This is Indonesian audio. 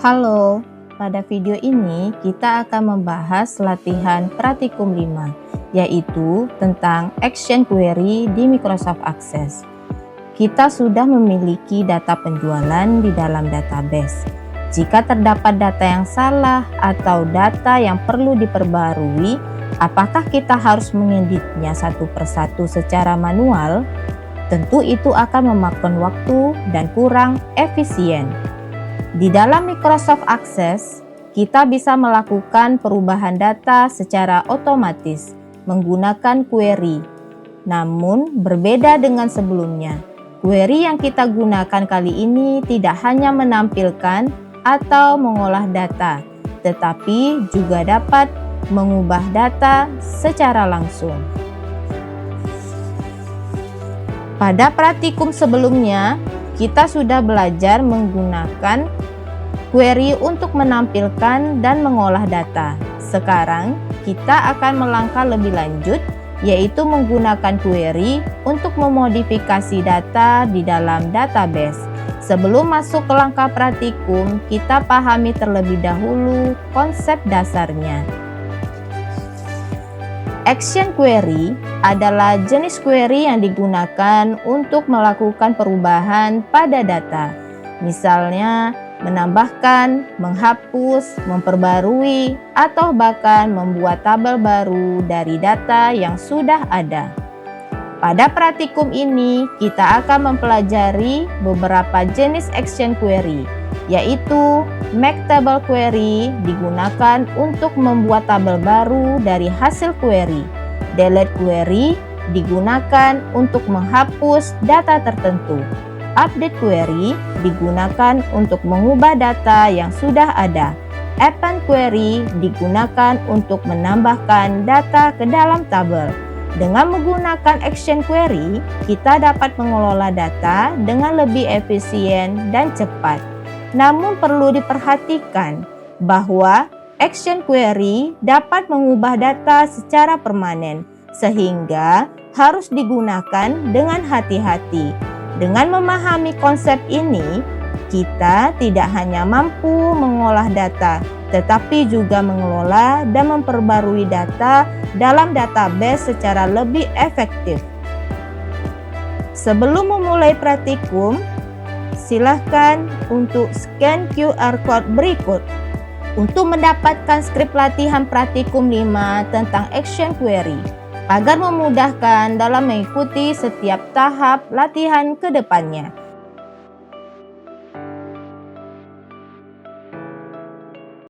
Halo, pada video ini kita akan membahas latihan praktikum 5, yaitu tentang Action Query di Microsoft Access. Kita sudah memiliki data penjualan di dalam database. Jika terdapat data yang salah atau data yang perlu diperbarui, apakah kita harus mengeditnya satu persatu secara manual? Tentu itu akan memakan waktu dan kurang efisien. Di dalam Microsoft Access, kita bisa melakukan perubahan data secara otomatis menggunakan query. Namun, berbeda dengan sebelumnya, query yang kita gunakan kali ini tidak hanya menampilkan atau mengolah data, tetapi juga dapat mengubah data secara langsung. Pada praktikum sebelumnya, kita sudah belajar menggunakan query untuk menampilkan dan mengolah data. Sekarang, kita akan melangkah lebih lanjut, yaitu menggunakan query untuk memodifikasi data di dalam database. Sebelum masuk ke langkah praktikum, kita pahami terlebih dahulu konsep dasarnya. Action query adalah jenis query yang digunakan untuk melakukan perubahan pada data. Misalnya, menambahkan, menghapus, memperbarui, atau bahkan membuat tabel baru dari data yang sudah ada. Pada praktikum ini, kita akan mempelajari beberapa jenis action query, yaitu make table query digunakan untuk membuat tabel baru dari hasil query. Delete query digunakan untuk menghapus data tertentu. Update query digunakan untuk mengubah data yang sudah ada. Append query digunakan untuk menambahkan data ke dalam tabel. Dengan menggunakan action query, kita dapat mengelola data dengan lebih efisien dan cepat. Namun perlu diperhatikan bahwa action query dapat mengubah data secara permanen, sehingga harus digunakan dengan hati-hati. Dengan memahami konsep ini, kita tidak hanya mampu mengolah data, tetapi juga mengelola dan memperbarui data dalam database secara lebih efektif. Sebelum memulai praktikum, silakan untuk scan QR Code berikut untuk mendapatkan skrip latihan praktikum 5 tentang action query, agar memudahkan dalam mengikuti setiap tahap latihan ke depannya.